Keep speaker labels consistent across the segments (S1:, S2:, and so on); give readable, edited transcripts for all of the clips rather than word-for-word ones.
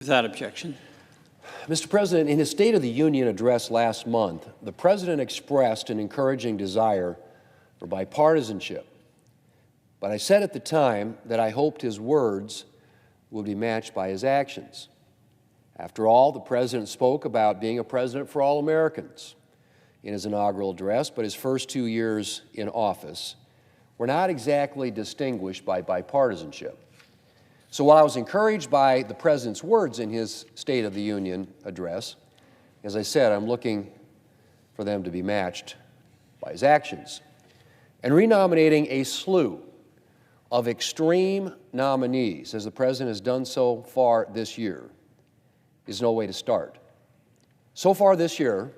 S1: Without objection.
S2: Mr. President, in his State of the Union address last month, the President expressed an encouraging desire for bipartisanship. But I said at the time that I hoped his words would be matched by his actions. After all, the President spoke about being a president for all Americans in his inaugural address, but his first 2 years in office were not exactly distinguished by bipartisanship. So while I was encouraged by the President's words in his State of the Union address, as I said, I'm looking for them to be matched by his actions. And renominating a slew of extreme nominees, as the President has done so far this year, is no way to start. So far this year,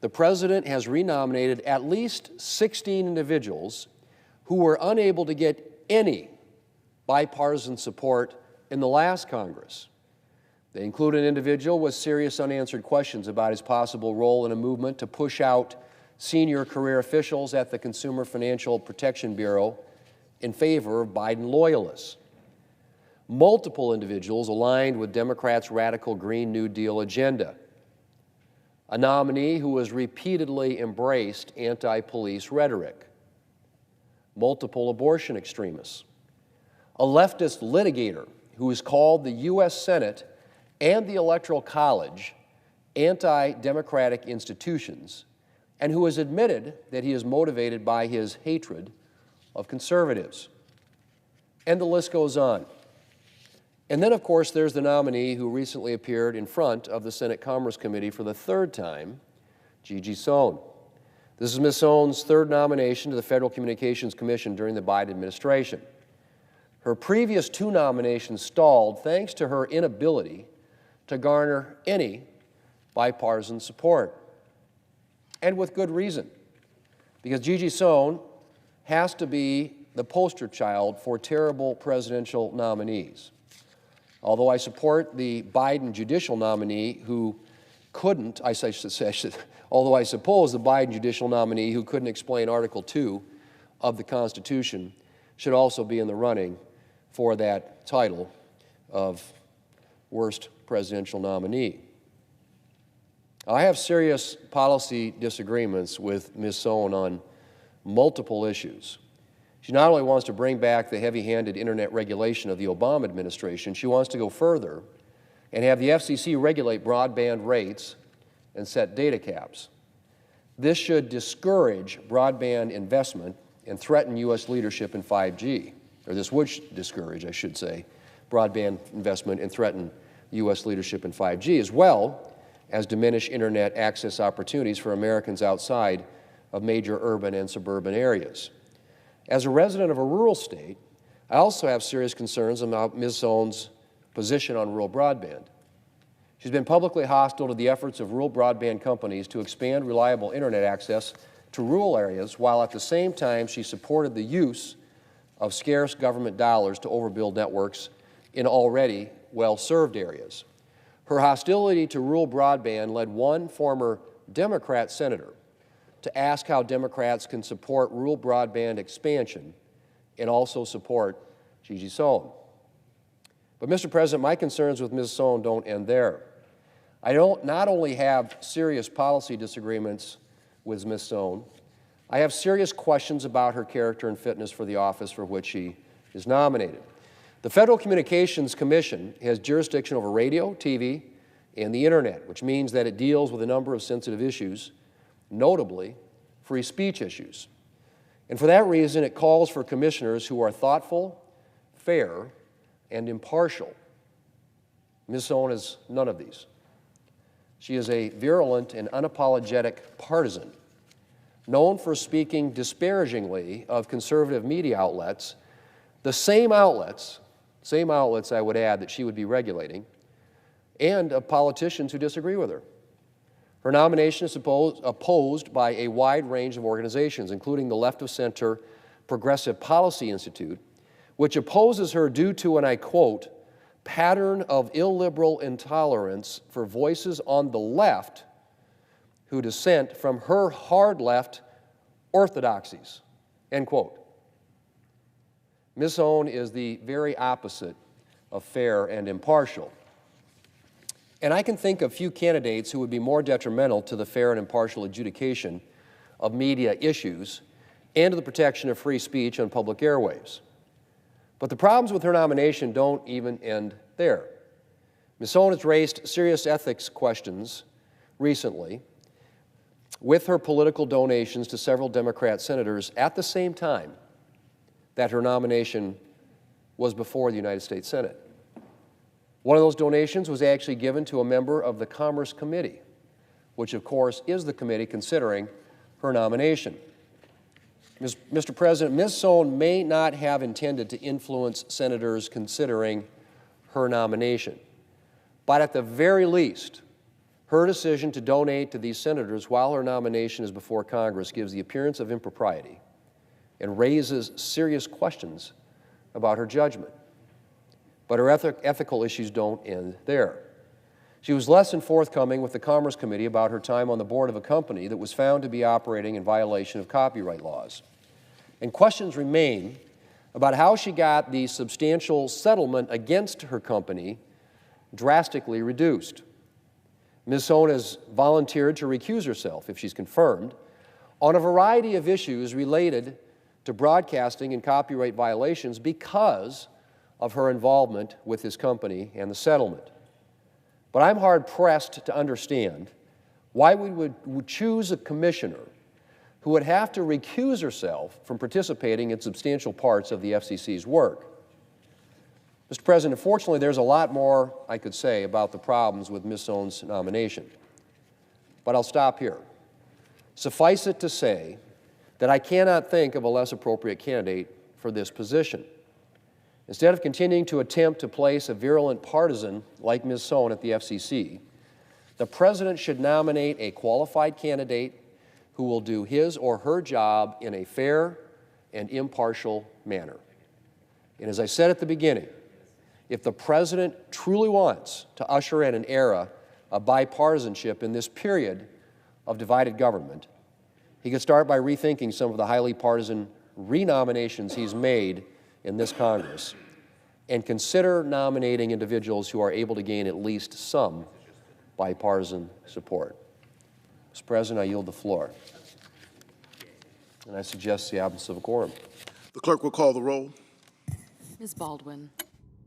S2: the President has renominated at least 16 individuals who were unable to get any bipartisan support in the last Congress. They include an individual with serious unanswered questions about his possible role in a movement to push out senior career officials at the Consumer Financial Protection Bureau in favor of Biden loyalists. Multiple individuals aligned with Democrats' radical Green New Deal agenda. A nominee who has repeatedly embraced anti-police rhetoric. Multiple abortion extremists. A leftist litigator who has called the U.S. Senate and the Electoral College anti-democratic institutions, and who has admitted that he is motivated by his hatred of conservatives. And the list goes on. And then, of course, there's the nominee who recently appeared in front of the Senate Commerce Committee for the third time, Gigi Sohn. This is Ms. Sohn's third nomination to the Federal Communications Commission during the Biden administration. Her previous two nominations stalled thanks to her inability to garner any bipartisan support. And with good reason, because Gigi Sohn has to be the poster child for terrible presidential nominees. Although I support the Biden judicial nominee who couldn't, although I suppose the Biden judicial nominee who couldn't explain Article 2 of the Constitution should also be in the running for that title of worst presidential nominee. I have serious policy disagreements with Ms. Sohn on multiple issues. She not only wants to bring back the heavy-handed internet regulation of the Obama administration, she wants to go further and have the FCC regulate broadband rates and set data caps. This should discourage broadband investment and threaten U.S. leadership in 5G. Or this would discourage, I should say, broadband investment and threaten U.S. leadership in 5G, as well as diminish internet access opportunities for Americans outside of major urban and suburban areas. As a resident of a rural state, I also have serious concerns about Ms. Sohn's position on rural broadband. She's been publicly hostile to the efforts of rural broadband companies to expand reliable internet access to rural areas, while at the same time she supported the use of scarce government dollars to overbuild networks in already well-served areas. Her hostility to rural broadband led one former Democrat senator to ask how Democrats can support rural broadband expansion and also support Gigi Sohn. But, Mr. President, my concerns with Ms. Sohn don't end there. I not only have serious policy disagreements with Ms. Sohn, I have serious questions about her character and fitness for the office for which she is nominated. The Federal Communications Commission has jurisdiction over radio, TV, and the internet, which means that it deals with a number of sensitive issues, notably free speech issues. And for that reason, it calls for commissioners who are thoughtful, fair, and impartial. Ms. Sohn is none of these. She is a virulent and unapologetic partisan, known for speaking disparagingly of conservative media outlets, the same outlets I would add that she would be regulating, and of politicians who disagree with her. Her nomination is opposed by a wide range of organizations, including the left-of-center Progressive Policy Institute, which opposes her due to, and I quote, pattern of illiberal intolerance for voices on the left who dissent from her hard left orthodoxies, end quote. Ms. Sohn is the very opposite of fair and impartial. And I can think of few candidates who would be more detrimental to the fair and impartial adjudication of media issues and to the protection of free speech on public airwaves. But the problems with her nomination don't even end there. Ms. Sohn has raised serious ethics questions recently with her political donations to several Democrat senators at the same time that her nomination was before the United States Senate. One of those donations was actually given to a member of the Commerce Committee, which of course is the committee considering her nomination. Mr. President, Ms. Sohn may not have intended to influence senators considering her nomination, but at the very least, her decision to donate to these senators while her nomination is before Congress gives the appearance of impropriety and raises serious questions about her judgment. But her ethical issues don't end there. She was less than forthcoming with the Commerce Committee about her time on the board of a company that was found to be operating in violation of copyright laws. And questions remain about how she got the substantial settlement against her company drastically reduced. Ms. Sohn has volunteered to recuse herself, if she's confirmed, on a variety of issues related to broadcasting and copyright violations because of her involvement with this company and the settlement. But I'm hard-pressed to understand why we would choose a commissioner who would have to recuse herself from participating in substantial parts of the FCC's work. Mr. President, unfortunately, there's a lot more I could say about the problems with Ms. Sohn's nomination, but I'll stop here. Suffice it to say that I cannot think of a less appropriate candidate for this position. Instead of continuing to attempt to place a virulent partisan like Ms. Sohn at the FCC, the President should nominate a qualified candidate who will do his or her job in a fair and impartial manner. And as I said at the beginning, if the President truly wants to usher in an era of bipartisanship in this period of divided government, he could start by rethinking some of the highly partisan renominations he's made in this Congress and consider nominating individuals who are able to gain at least some bipartisan support. Mr. President, I yield the floor. And I suggest the absence of a quorum.
S1: The clerk will call the roll.
S3: Ms. Baldwin.